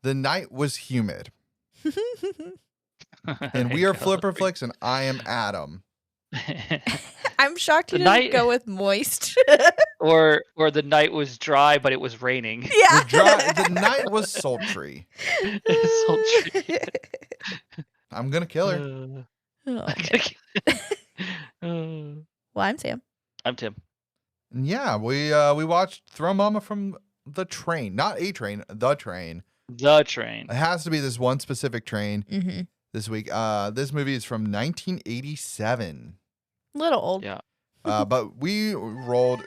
The night was humid. There And we you are go. Flipperflix, and I am Adam. I'm shocked you The didn't night- go with moist. or the night was dry, but it was raining. Yeah. The night was sultry. Sultry. I'm going to kill her. Oh. Well, I'm Sam. I'm Tim. And yeah, we watched Throw Momma from the train. Not a train, the train. The train. It has to be this one specific train Mm-hmm. this week. This movie is from 1987. Little old. Yeah. But we rolled.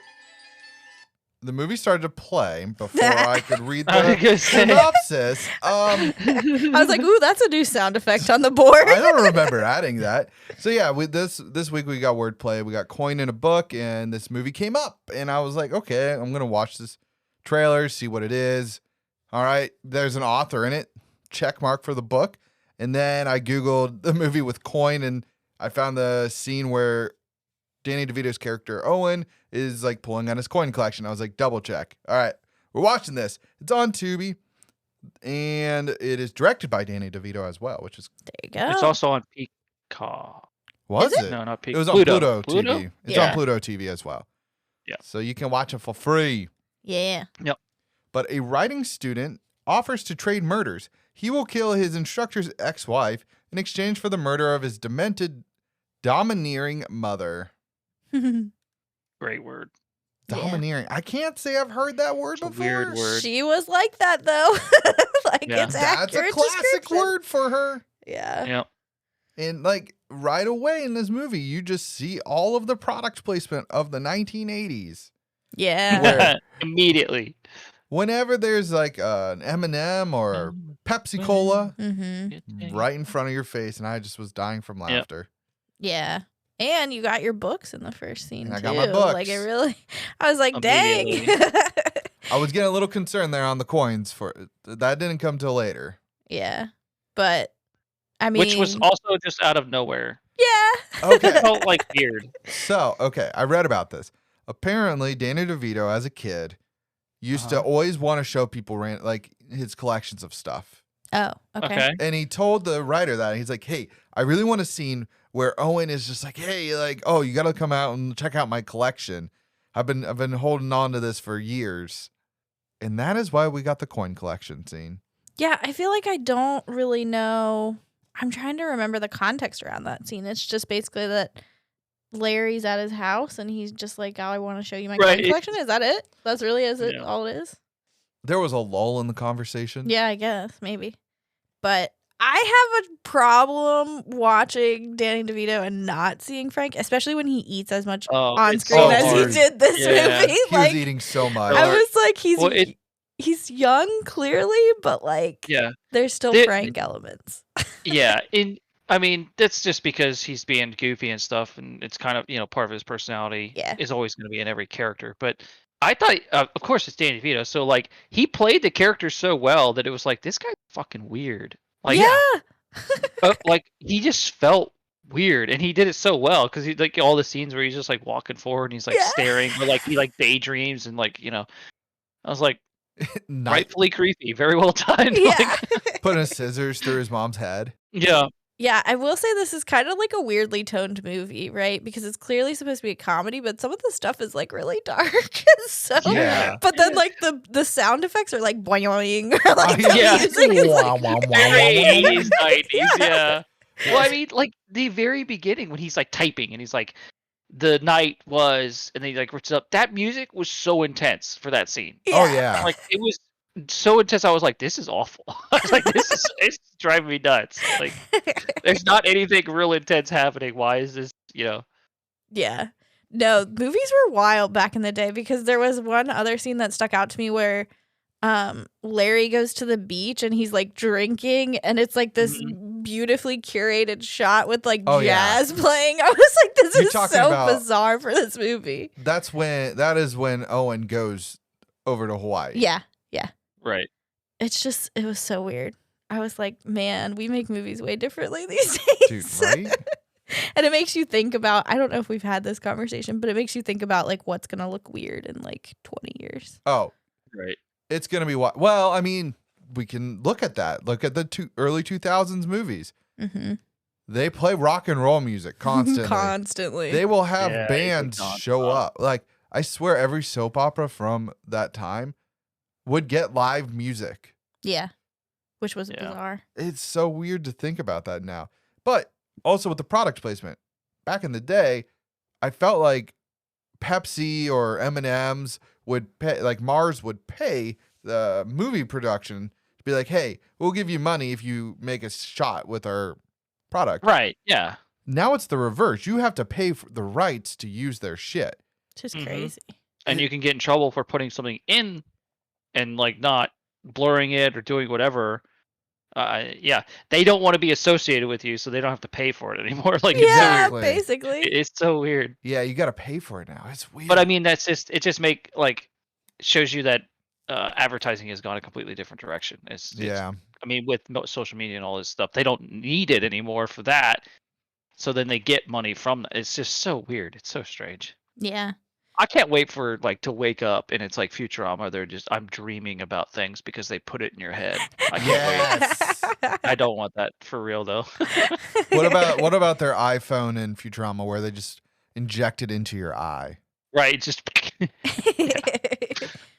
The movie started to play before I could read the synopsis. I was like, ooh, that's a new sound effect on the board. I don't remember adding that. So yeah, with this week we got Wordplay. We got coin in a book, and this movie came up, and I was like, okay, I'm gonna watch this trailer, see what it is. All right, there's an author in it. Check mark for the book. And then I Googled the movie with coin, and I found the scene where Danny DeVito's character, Owen, is like pulling on his coin collection. I was like, double check. All right, we're watching this. It's on Tubi, and it is directed by Danny DeVito as well, which is... There you go. It's also on Peacock. Was Is it? No, not Peacock. It was on Pluto TV. It's Yeah. on Pluto TV as well. Yeah. So you can watch it for free. Yeah. But a writing student offers to trade murders. He will kill his instructor's ex-wife in exchange for the murder of his demented, domineering mother. Great word. Yeah. Domineering. I can't say I've heard that word It's a before. weird word. She was like that, though. Like, Yeah. it's That's a accurate classic description. word for her. Yeah. Yep. And like right away in this movie, you just see all of the product placement of the 1980s. Yeah. Where- Immediately. Whenever there's like an M&M or Pepsi Cola Mm-hmm. right in front of your face, and I just was dying from laughter. Yeah. And you got your books in the first scene, And I too. got my books. Like, it really... I was like, dang. Immediately. I was getting a little concerned there on the coins for that didn't come till later. Yeah. But, I mean... Which was also just out of nowhere. Yeah. Okay. It felt like weird. So, okay, I read about this. Apparently, Danny DeVito, as a kid, used to always want to show people like his collections of stuff. Oh, okay. Okay. And he told the writer that he's like, "Hey, I really want a scene where Owen is just like, hey, like, oh, you got to come out and check out my collection. I've been holding on to this for years." And that is why we got the coin collection scene. Yeah, I feel like I don't really know. I'm trying to remember the context around that scene. It's just basically that Larry's at his house and he's just like, "Oh, I want to show you my Right. coin collection." Is that it? That's really Yeah. all it is? There was a lull in the conversation. Yeah, I guess maybe. But I have a problem watching Danny DeVito and not seeing Frank, especially when he eats as much on it's screen so as hard. he did this Yeah. movie. He Like, was eating so much. I was like, Well, he's young clearly, but like, Yeah. there's still There- Frank elements. Yeah. I mean, that's just because he's being goofy and stuff, and it's kind of, part of his personality Yeah. is always going to be in every character. But I thought, of course, it's Danny DeVito. So, like, he played the character so well that it was like, this guy's fucking weird. Like, Yeah. like he just felt weird, and he did it so well because he like all the scenes where he's just like walking forward and he's like Yeah. staring, or like he like daydreams and like I was like Night, rightfully creepy, very well done. Yeah. Like, putting scissors through his mom's head. yeah, Yeah, I will say this is kind of like a weirdly toned movie, right? Because it's clearly supposed to be a comedy, but some of the stuff is like really dark. So, Yeah. but then like the sound effects are like boing, or like the Yeah. music is like, Wah, wah, wah, very wah, wah. 80s, 90s, Yeah. yeah. Well, I mean, like the very beginning when he's like typing and he's like, the night was, and then he like rips it up. That music was so intense for that scene. Oh yeah. Like it was so intense. I was like, this is awful. I was like, it's driving me nuts. Like, there's not anything real intense happening. Why is this? Yeah. No, movies were wild back in the day because there was one other scene that stuck out to me where Larry goes to the beach and he's like drinking and it's like this beautifully curated shot with like jazz playing. I was like, this You're is talking so about- bizarre for this movie. That is when Owen goes over to Hawaii. Yeah. Right. It was so weird. I was like, man, we make movies way differently these days. Dude, right? And it makes you think about, I don't know if we've had this conversation, but it makes you think about like what's going to look weird in like 20 years. Oh, Right. it's gonna be well. I mean, we can look at that. Look at the early 2000s movies. Mm-hmm. They play rock and roll music constantly. Constantly. They will have Yeah, bands it's show nonstop. up. Like, I swear every soap opera from that time would get live music. Yeah. Which was Yeah. bizarre. It's so weird to think about that now. But also with the product placement. Back in the day, I felt like Pepsi or M&M's would pay, like Mars would pay the movie production to be like, hey, we'll give you money if you make a shot with our product. Right. Yeah. Now it's the reverse. You have to pay for the rights to use their shit. It's just Mhm. crazy. And you can get in trouble for putting something in and like not blurring it or doing whatever. Yeah, they don't want to be associated with you, so they don't have to pay for it anymore. Like Yeah, Exactly. basically. it's so weird. Yeah, you got to pay for it now. It's weird. But I mean, that's just it. Just shows you that advertising has gone a completely different direction. It's yeah. I mean, with social media and all this stuff, they don't need it anymore for that. So then they get money from that. It's just so weird. It's so strange. Yeah. I can't wait for to wake up and it's like Futurama. I'm dreaming about things because they put it in your head. I can't wait. Yes. I don't want that for real though. What about their iPhone and Futurama where they just inject it into your eye? Right? Just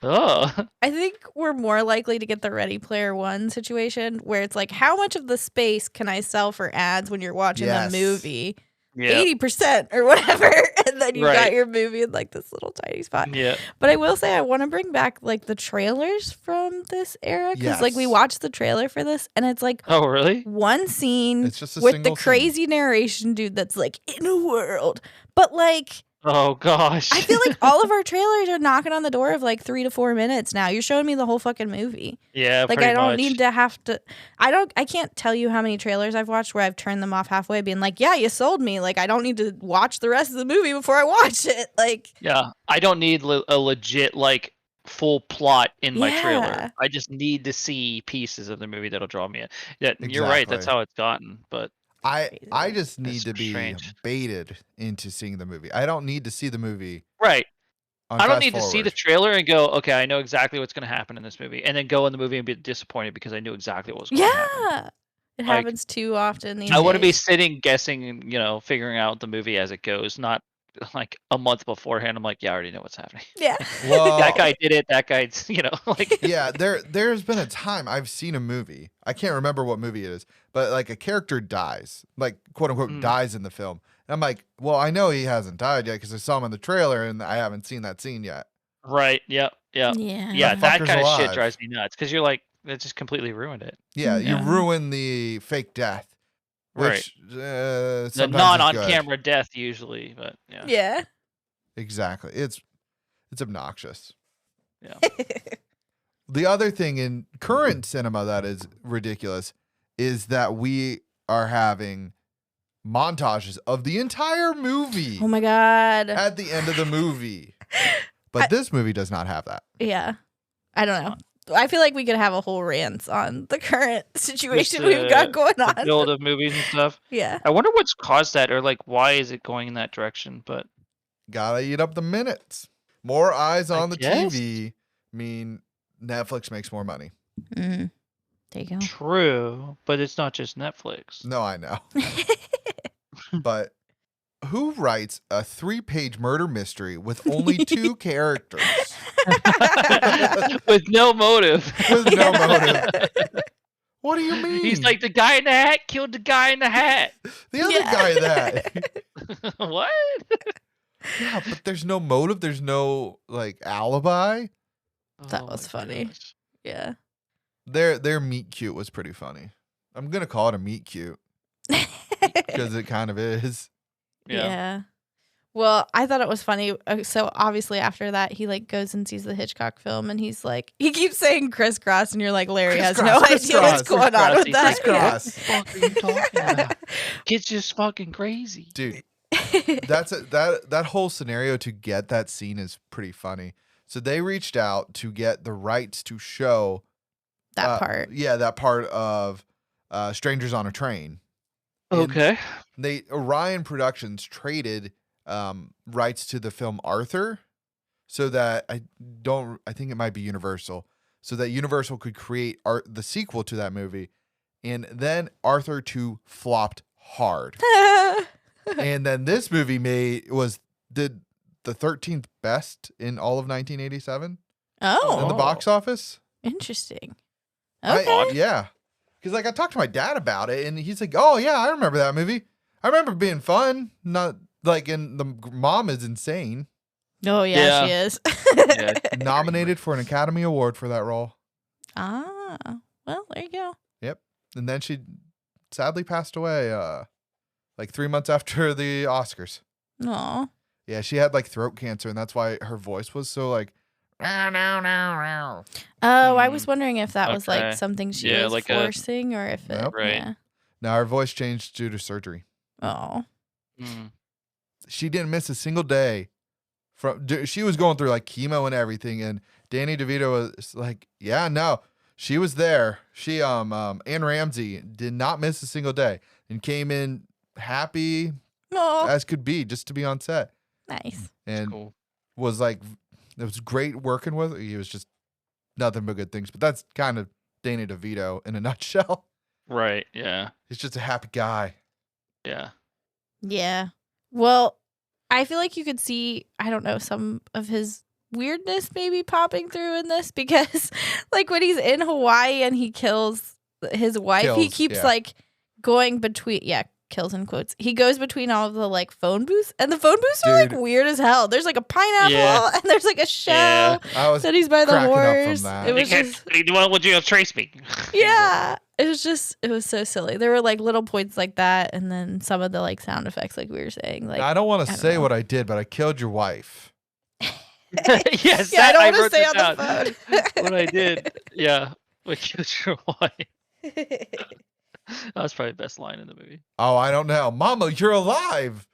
oh I think we're more likely to get the Ready Player One situation where it's like, how much of the space can I sell for ads when you're watching Yes. the movie? yeah 80% or whatever. And then you got Right. your movie in like this little tiny spot. yeah. But I will say I want to bring back like the trailers from this era. Because like we Yes. watched the trailer for this and it's like Oh really? one scene It's just a with the single scene. crazy narration dude that's like in a world. But like Oh gosh. I feel like all of our trailers are knocking on the door of like 3 to 4 minutes now. You're showing me the whole fucking movie. yeah. Like pretty I don't much. need to have to I can't tell you how many trailers I've watched where I've turned them off halfway being like, yeah, you sold me. Like I don't need to watch the rest of the movie before I watch it. Like Yeah, I don't need a legit full plot in my Yeah. trailer. I just need to see pieces of the movie that'll draw me in. Yeah, you're right. That's Exactly. how it's gotten. But I Crazy. just need That's to be strange. baited into seeing the movie. I don't need to see the movie. right, On I don't fast need to see the forward. trailer and go, okay, I know exactly what's going to happen in this movie, and then go in the movie and be disappointed because I knew exactly what was going to happen. yeah. It Like, happens too often these I want to be days. sitting guessing and figuring out the movie as it goes, not like a month beforehand. I'm like, yeah, I already know what's happening. Yeah. Well, That guy did it. That guy's like yeah, there's been a time I've seen a movie. I can't remember what movie it is, but like a character dies, like quote unquote Mm. dies in the film. And I'm like, well, I know he hasn't died yet because I saw him in the trailer and I haven't seen that scene yet. right. Yep. Yep. Yeah. Yeah, That that fucker's kind of shit alive. drives me nuts because you're like, that just completely ruined it. Yeah, you Yeah. ruin the fake death, which The sometimes non is on good. camera death usually, but yeah. Yeah. Exactly. It's obnoxious. Yeah. The other thing in current cinema that is ridiculous is that we are having montages of the entire movie Oh my god. at the end of the movie. But this movie does not have that. Yeah. I don't know. I feel like we could have a whole rant on the current situation Just, we've got going The on. build of movies and stuff. Yeah. I wonder what's caused that, or like why is it going in that direction? But Gotta eat up the minutes. More eyes I on the guess. TV mean Netflix makes more money. Mm. There you go. true, but it's not just Netflix. No, I know. But who writes a 3-page murder mystery with only 2 characters With no motive. with no motive? What do you mean? He's like, the guy in the hat killed the guy in the hat. the other Yeah. guy that. What? Yeah, but there's no motive. There's no like alibi. That Oh was my funny. gosh. Yeah. Their meet cute was pretty funny. I'm gonna call it a meet cute because it kind of is. Yeah. Well, I thought it was funny. So obviously after that, he like goes and sees the Hitchcock film, and he's like, he keeps saying Criss-cross, and you're like, Larry has no Criss-cross, idea what's Criss-cross, going on with that. Criss-cross. What the fuck are you talking about? Kid's just fucking crazy. Dude, Yeah. that whole scenario to get that scene is pretty funny. So they reached out to get the rights to show That part. Yeah, that part of Strangers on a Train. Okay. Orion Productions traded rights to the film Arthur, so that I think it might be Universal, so that Universal could create the sequel to that movie. And then Arthur 2 flopped hard. And then this movie did the 13th best in all of 1987 Oh, in the box office. interesting. Okay. Yeah. Because like I talked to my dad about it, and he's like, "Oh yeah, I remember that movie. I remember it being fun. Not like, and the mom is insane. Oh yeah, she is. Yeah. Nominated for an Academy Award for that role. Ah, well, there you go. Yep. And then she sadly passed away like 3 months after the Oscars. Aw. Yeah, she had like throat cancer, and that's why her voice was so like. Oh, I was wondering if that was like Okay. something she Yeah, was like a- forcing, or if it. Nope. Right. Yeah. Now her voice changed due to surgery. Oh. Mm. She didn't miss a single day. She was going through like chemo and everything, and Danny DeVito was like, "Yeah, no, she was there. She Anne Ramsey did not miss a single day and came in happy Oh. as could be just to be on set, Nice. and Cool. was like, it was great working with her. He was just nothing but good things. But that's kind of Danny DeVito in a nutshell. Right. Yeah. He's just a happy guy. Yeah. Yeah. Well, I feel like you could see, I don't know, some of his weirdness maybe popping through in this, because like when he's in Hawaii and he kills his wife, he Kills, keeps yeah. like going between, kills in quotes. He goes between all of the like phone booths, and the phone booths are like Dude. weird as hell. There's like a pineapple Yeah. and there's like a shell Yeah. I was that he's by the cracking up from horse. that. It You was can't. just, Why would you trace me? yeah. It was so silly. There were like little points like that, and then some of the like sound effects, like we were saying, like I don't want I to don't say know. what I did, but I killed your wife. Yes. yeah, I don't want wrote to say this on down. the phone. What I did. Yeah. What killed your wife? That's probably the best line in the movie. Oh, I don't know. Mama, you're alive.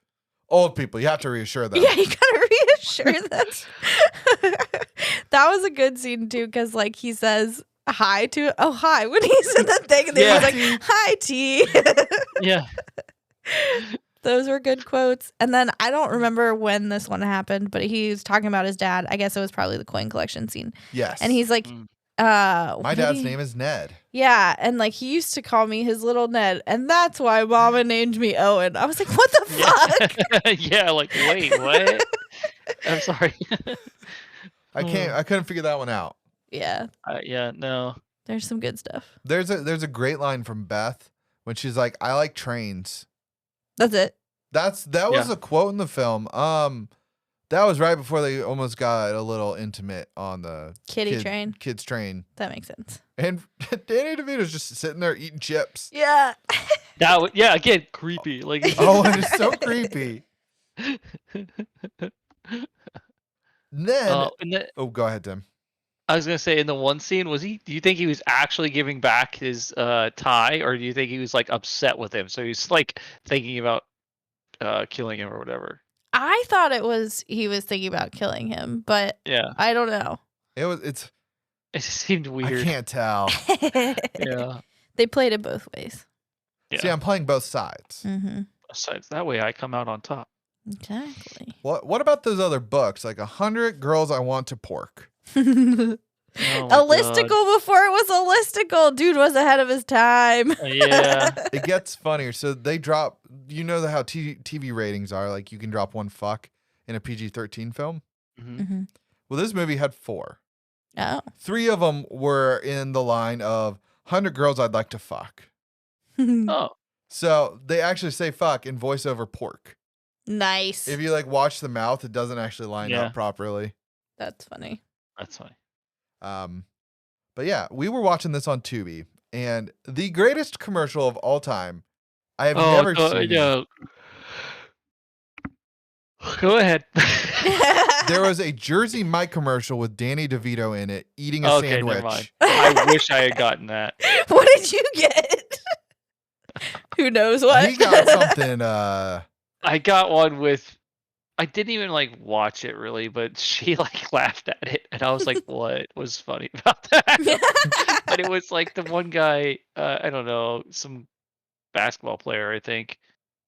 Old people, you have to reassure them. Yeah, you gotta reassure them. That was a good scene too, because like he says hi to hi when he's in the thing, and then Yeah. he's like, "Hi, T." Yeah. Those were good quotes. And then I don't remember when this one happened, but he's talking about his dad. I guess it was probably the coin collection scene, Yes. and he's like, Mm. My dad's name is Ned. Yeah, and like he used to call me his little Ned, and that's why Mama named me Owen. I was like, what the fuck? Yeah. Like, wait, what? I'm sorry. I couldn't figure that one out. Yeah, Yeah. No. there's some good stuff. There's a great line from Beth when she's like, "I like trains." That's it. That was a quote in the film. That was right before they almost got a little intimate on the Train. kids train. That makes sense. And Danny DeVito's just sitting there eating chips. Yeah. Yeah. Again, creepy. Like. Oh, and it's so creepy. Then, And then, go ahead, Tim. I was gonna say, in the one scene, do you think he was actually giving back his tie, or do you think he was like upset with him? So he's like thinking about killing him or whatever. I thought he was thinking about killing him, but Yeah. I don't know. It It just seemed weird. I can't tell. Yeah. They played it both ways. Yeah. See, I'm playing both sides. Mm-hmm. Besides, that way I come out on top. Exactly. What about those other books? Like 100 Girls I Want to Pork. Oh my A listicle before it was a listicle. Dude was ahead of his time. God. Yeah. It gets funnier. So they drop, how TV ratings are. Like you can drop one fuck in a PG-13 film. Mhm. Mm-hmm. Well, this movie had 4. Oh. 3 of them were in the line of 100 girls I'd like to fuck. Oh. So they actually say fuck in voiceover pork. Nice. If you like watch the mouth, it doesn't actually line Yeah. up properly. That's funny. That's funny. But yeah, we were watching this on Tubi, and the greatest commercial of all time. I have never seen. Yeah. Go ahead. There was a Jersey Mike commercial with Danny DeVito in it eating a Okay, never sandwich. mind. I wish I had gotten that. What did you get? Who knows what? He got something. I got one with. I didn't even like watch it really, but she like laughed at it, and I was like, "What was funny about that?" But it was like the one guy, I don't know, some basketball player, I think,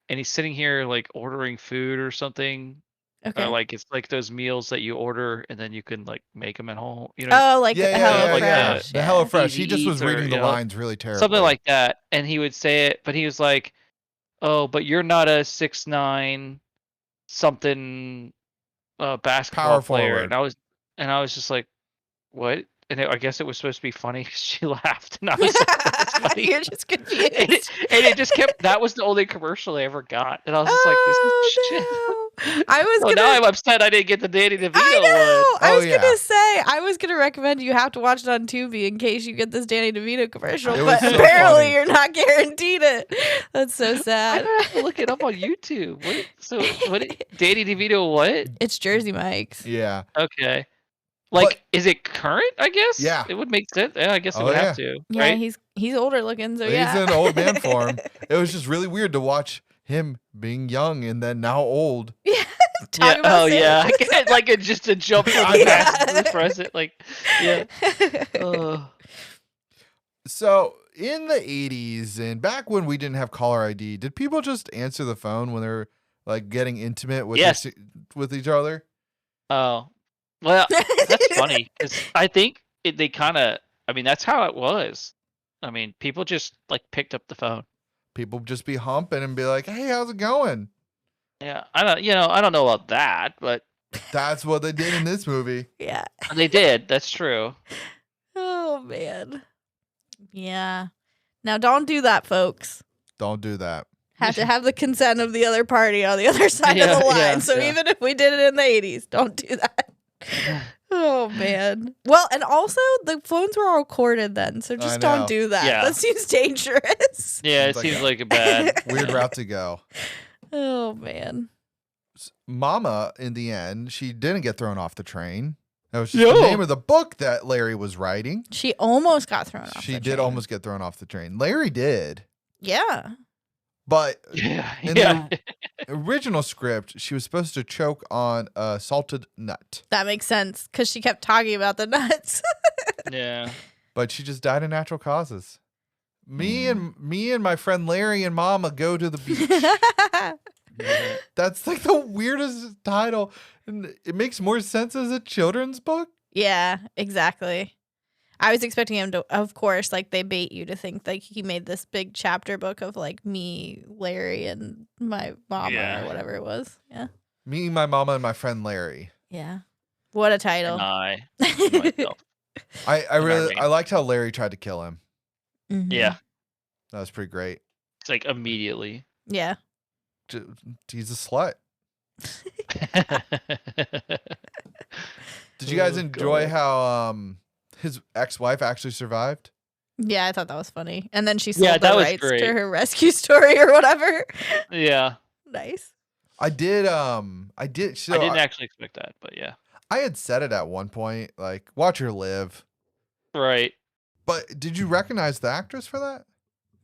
and he's sitting here like ordering food or something, Okay. Like it's like those meals that you order and then you can like make them at home. You know, Oh, like Yeah, HelloFresh. like yeah. The HelloFresh. He Easy just was Eats or, reading the you know, lines really terribly. something like that. And he would say it, but he was like, "Oh, but you're not a 6'9" something basketball Power player." forward. And I was just like, "What?" And I guess it was supposed to be funny 'cause she laughed, and I was like, "What's funny?" You're just confused. And it just kept. That was the only commercial I ever got, and I was just like, "This is shit." Oh, no. I was So gonna. now I'm upset I didn't get the Danny DeVito I know. one. I Oh, was yeah. gonna say I was gonna recommend you have to watch it on Tubi in case you get this Danny DeVito commercial, It but was so apparently funny. you're not guaranteed it. That's so I sad. have to look it up on YouTube. What? So what? Danny DeVito? What? It's Jersey Mike's. Yeah. Okay. Like, is it current? I guess. Yeah. It would make sense. Yeah, I guess it Oh, would yeah. have to. Yeah, Right? he's older looking, so He's yeah. in old man form. It was just really weird to watch him being young and then now old. Yeah. Yeah. Talk about Oh yeah. Sanders. I get, like it's just a jump from the past to the present. Like, yeah. Oh. So in the 80s and back when we didn't have caller ID, did people just answer the phone when they were like getting intimate with Yes. with each other? Oh. Well, that's funny because I think they kind of. I mean, that's how it was. I mean, people just like picked up the phone. People just be humping and be like, "Hey, how's it going?" Yeah, I don't. I don't know about that, but That's what they did in this movie. Yeah. they did. That's true. Oh man. Yeah. Now don't do that, folks. Don't do that. Have to have the consent of the other party on the other side of Yeah, the line. yeah, So yeah. even if we did it in the 80s, don't do that. Oh man. Well, and also the phones were all corded then, so just know. don't do that. Yeah. That seems dangerous. Yeah, it Seems like seems a like a bad. Weird route to go. Oh man. Momma, in the end, she didn't get thrown off the train. That was just No. the name of the book that Larry was writing. She almost got thrown off. She the did train. almost get thrown off the train. Larry did. Yeah. But Yeah, in yeah. the original script, she was supposed to choke on a salted nut, That makes sense because she kept talking about the nuts. Yeah. but she just died of natural causes. Me and my friend Larry and Mama go to the beach. That's like the weirdest title. And it makes more sense as a children's book. Yeah, exactly. I was expecting him to, of course, like they bait you to think like he made this big chapter book of like me, Larry, and my mama Yeah. or whatever it was. Yeah. Me, my mama, and my friend Larry. Yeah. What a title. And I myself. I liked how Larry tried to kill him. Mhm. Yeah. That was pretty great. It's like immediately. Yeah. He's a slut. Did you guys Oh, enjoy God. how his ex-wife actually survived? Yeah, I thought that was funny. And then she sold Yeah, the that was rights great. to her rescue story or whatever. Yeah. Nice. I did. So I didn't actually expect that, but yeah. I had said it at one point, like, watch her live. Right. But did you recognize the actress for that?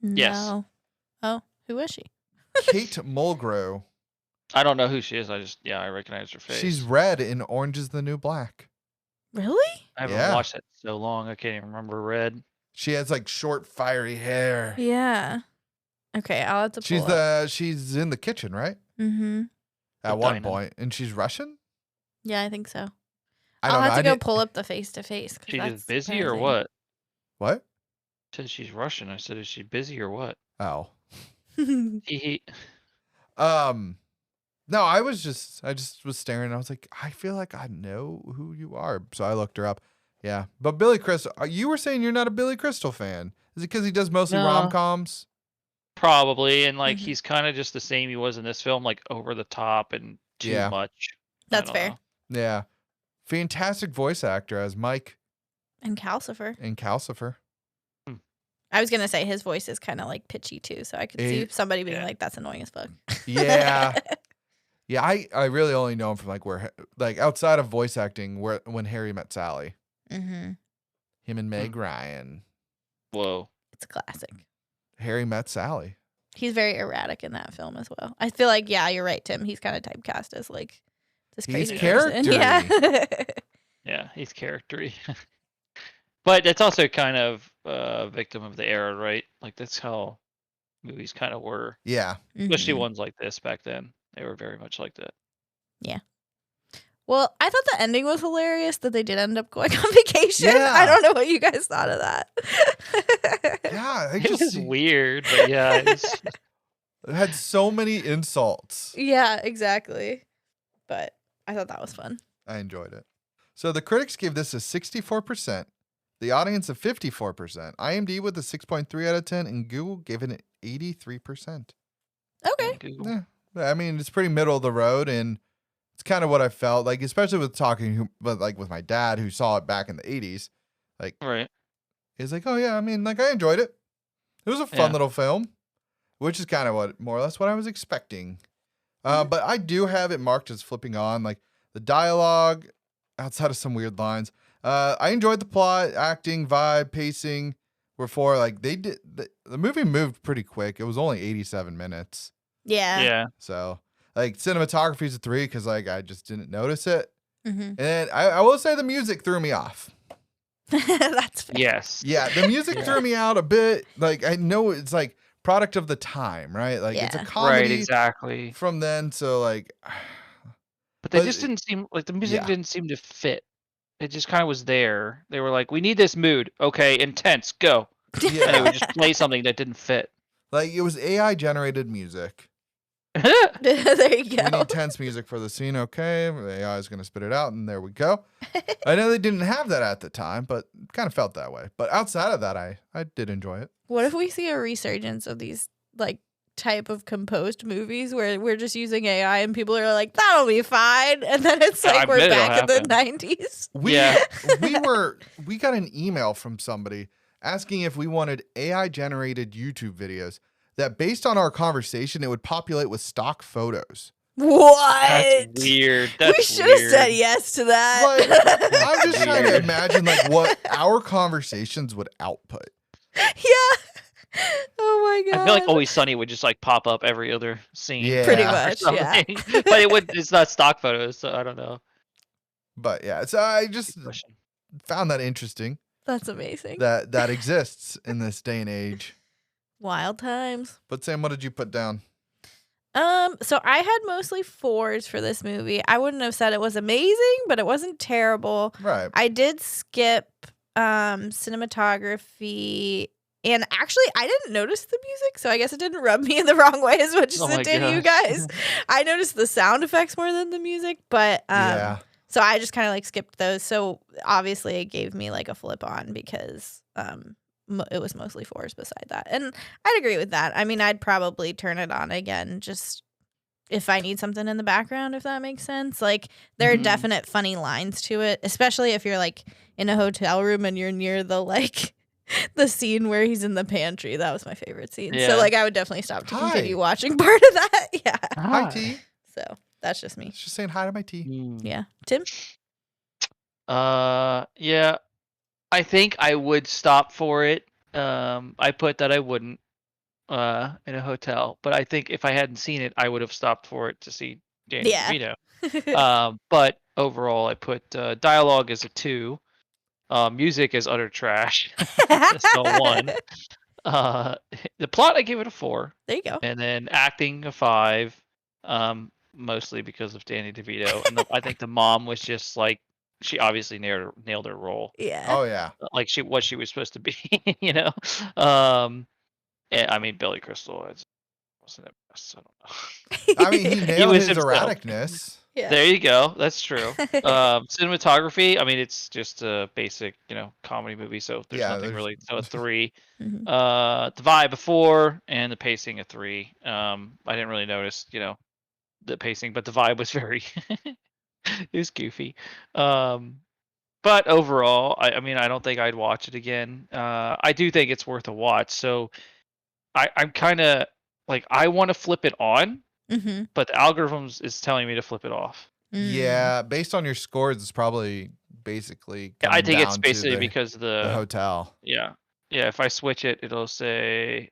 Yes. No. Oh, who is she? Kate Mulgrew. I don't know who she is. I recognize her face. She's Red in Orange is the New Black. Really? I haven't Yeah. watched that in so long. I can't even remember Red. She has like short, fiery hair. Yeah. Okay, I'll have to pull She's in the kitchen, right? Mm-hmm. At The one diner. point, and she's Russian. Yeah, I think so. I I'll don't know. have I to go didn't- pull up the face to face. She's just busy or what? What? Said she's Russian. I said, is she busy or what? Oh. He No, I just was staring. And I was like, I feel like I know who you are. So I looked her up. Yeah, but Billy Crystal. You were saying you're not a Billy Crystal fan. Is it because he does mostly No. rom-coms? probably, and like Mhm. he's kind of just the same he was in this film, like over the top and too Yeah. much. I That's don't fair. know. Yeah, fantastic voice actor as Mike And Calcifer. in Calcifer. I was gonna say his voice is kind of like pitchy too, so I could see somebody being yeah. like, "That's annoying as fuck." Yeah, yeah. I really only know him from like outside of voice acting, when Harry Met Sally, Mm-hmm. him and Meg Ryan. Whoa. It's a classic. Harry Met Sally. He's very erratic in that film as well. I feel like, yeah, you're right, Tim. He's kind of typecast as like this He's crazy person. Yeah. Yeah, he's charactery. But it's also kind of a victim of the era, right? Like that's how movies kind of were, Yeah, especially Mhm. ones like this back then. They were very much like that. Yeah. Well, I thought the ending was hilarious that they did end up going on vacation. Yeah. I don't know what you guys thought of that. Yeah, I It was just weird, but yeah, it had so many insults. Yeah, exactly. But I thought that was fun. I enjoyed it. So the critics gave this a 64%, the audience a 54%, IMDb with a 6.3 out of 10, and Google gave it an 83%. Okay. Google. Yeah, I mean, it's pretty middle of the road, and it's kind of what I felt like, especially with with my dad who saw it back in the 80s. Like, Right. he's like, oh yeah, I mean, like I enjoyed it. It was a fun Yeah. little film, which is kind of what more or less what I was expecting. Mhm. But I do have it marked as flipping on, like the dialogue outside of some weird lines. I enjoyed the plot, acting, vibe, pacing. Wherefore, like they did, the movie moved pretty quick. It was only 87 minutes. Yeah. Yeah. So, like, cinematography is a 3 because, like, I just didn't notice it. Mm-hmm. And I will say the music threw me off. That's fair. Yes. Yeah, the music Yeah. threw me out a bit. Like, I know it's like product of the time, right? Like, it's a Yeah. comedy Right. Exactly. from then. So, like, But they but just didn't seem like the music yeah. didn't seem to fit. It just kind of was there. They were like, "We need this mood. Okay, intense, go." And they yeah, would just play something that didn't fit. like it was AI generated music. There you We go. need tense music for the scene. Okay, the AI is going to spit it out, and there we go. I know they didn't have that at the time, but kind of felt that way. But outside of that, I did enjoy it. What if we see a resurgence of these like type of composed movies where we're just using AI and people are like, that'll be fine, and then it's I like we're bet it'll back in the happen. 90s. Yeah. We got an email from somebody asking if we wanted AI generated YouTube videos that based on our conversation, it would populate with stock photos. What? That's weird. That's we should have weird. said yes to that. Like, I'm just trying to Weird. imagine like what our conversations would output. Yeah. Oh my god. I feel like Always Sunny would just like pop up every other scene. Yeah. Pretty or much, yeah. something. But it would. It's not stock photos, so I don't know. But yeah, so I just Good question. found that interesting That's amazing. that exists in this day and age. Wild times. But Sam, what did you put down? So I had mostly 4s for this movie. I wouldn't have said it was amazing, but it wasn't terrible. Right. I did skip cinematography, and actually I didn't notice the music, so I guess it didn't rub me in the wrong way as much as Oh my it did you gosh. guys. I noticed the sound effects more than the music, but Yeah. so I just kind of like skipped those. So obviously it gave me like a flip on because it was mostly 4s beside that. And I'd agree with that. I mean, I'd probably turn it on again just if I need something in the background, if that makes sense. Like there are Mhm. definite funny lines to it, especially if you're like in a hotel room and you're near the like the scene where he's in the pantry. That was my favorite scene. Yeah. So like I would definitely stop to Hi. continue watching part of that. Yeah. Hi, Ah. T. So that's just me. Just saying hi to my T. Hmm. Yeah. Tim? Yeah. I think I would stop for it. I put that I wouldn't in a hotel, but I think if I hadn't seen it, I would have stopped for it to see Danny Yeah. DeVito. But overall, I put dialogue as a 2, music as utter trash, so a 1. The plot I give it a 4, There you go. and then acting a 5, mostly because of Danny DeVito, and I think the mom was just like she obviously nailed her role, Yeah. Oh yeah. like what she was supposed to be, you know. And, I mean Billy Crystal wasn't it best? I don't know. I mean, he nailed was his himself. erraticness. Yeah. There you go. That's true. Cinematography. I mean, it's just a basic, comedy movie, so there's Yeah, nothing there's- really. So a 3. Mhm. The vibe a 4, and the pacing a 3. I didn't really notice, the pacing, but the vibe was very. It was goofy. But overall, I mean, I don't think I'd watch it again. I do think it's worth a watch. So I'm kind of like I want to flip it on, Mhm. but the algorithms is telling me to flip it off. Mm. Yeah, based on your scores, it's probably basically. Yeah, I coming think it's down to basically because the hotel. yeah. If I switch it, it'll say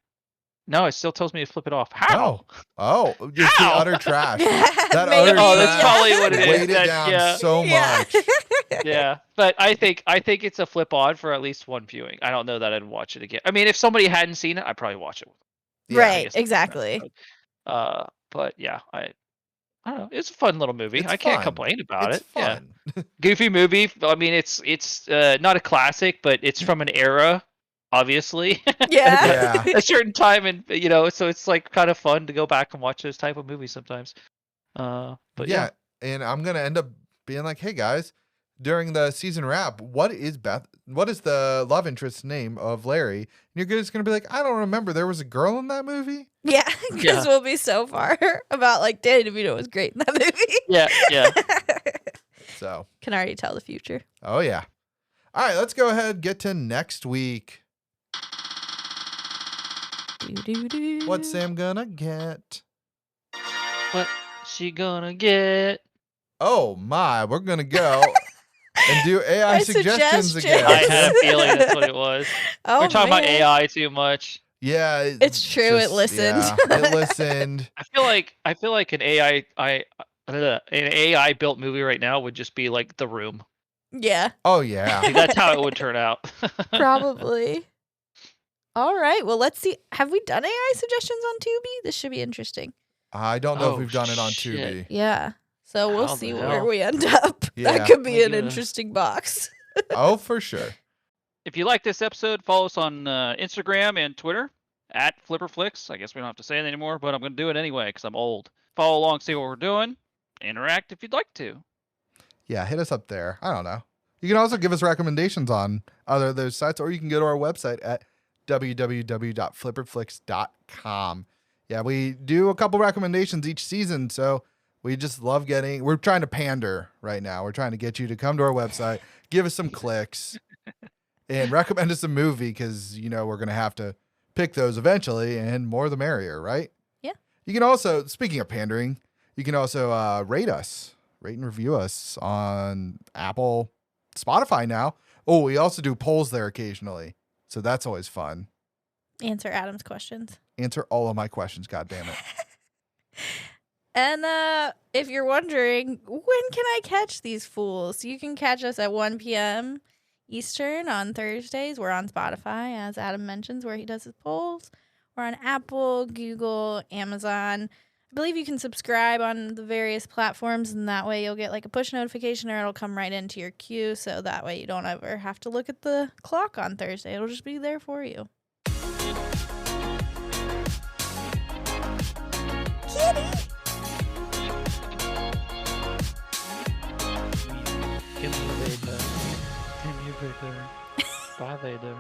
no. It still tells me to flip it off. How? Oh, just the How? utter trash. That Maybe. utter Oh, trash that's probably what it is. weighed it That- down yeah. so Yeah. much. Yeah, but I think it's a flip on for at least one viewing. I don't know that I'd watch it again. I mean, if somebody hadn't seen it, I'd probably watch it. Yeah, Right, guess that's exactly. But yeah, I I don't know. It's a fun little movie. It's I can't fun. complain about It's it. Yeah. fun. Goofy movie. I mean, it's not a classic, but it's from an era, obviously. Yeah. Yeah. A certain time, and so it's like kind of fun to go back and watch those type of movies sometimes. But yeah. And I'm gonna end up being like, hey guys, during the season wrap, what is the love interest name of Larry? And you're just gonna be like, I don't remember. There was a girl in that movie? Yeah, because Yeah. we'll be so far about like Danny DeVito was great in that movie. Yeah. So Can already tell the future. oh yeah. All right, let's go ahead and get to next week. Doo-doo-doo. What's Sam gonna get? What she gonna get? Oh my, we're gonna go and do AI My suggestions again. I had a feeling that's what it was. Oh, We're talking about man. AI too much. Yeah, It's true, it listened. Yeah, it listened. I feel like an AI built movie right now would just be like The Room. Yeah, Oh yeah. Like, that's how it would turn out. probably. All right. Well, let's see. Have we done AI suggestions on Tubi? This should be interesting. I don't know if Oh, we've done it on shit. Tubi. Yeah. So we'll How the see where hell? we end up. Yeah. That could be My an goodness. interesting box. Oh, for sure. If you like this episode, follow us on Instagram and Twitter at FlipperFlix. I guess we don't have to say it anymore, but I'm going to do it anyway because I'm old. Follow along, see what we're doing. Interact if you'd like to. Yeah, hit us up there. I don't know. You can also give us recommendations on other of those sites, or you can go to our website at www.flipperflix.com. Yeah, we do a couple recommendations each season, so we just love we're trying to pander right now. We're trying to get you to come to our website, give us some clicks, and recommend us a movie because, we're going to have to pick those eventually, and more the merrier, right? Yeah. You can also, speaking of pandering, you can also rate and review us on Apple, Spotify now. Oh, we also do polls there occasionally. So that's always fun. Answer Adam's questions. Answer all of my questions, God damn it. And if you're wondering, when can I catch these fools? You can catch us at 1 p.m. Eastern on Thursdays. We're on Spotify, as Adam mentions, where he does his polls. We're on Apple, Google, Amazon. I believe you can subscribe on the various platforms, and that way you'll get like a push notification or it'll come right into your queue. So that way you don't ever have to look at the clock on Thursday. It'll just be there for you. Kitty! Give me a Vader. Give me a Vader. Bye, Vader.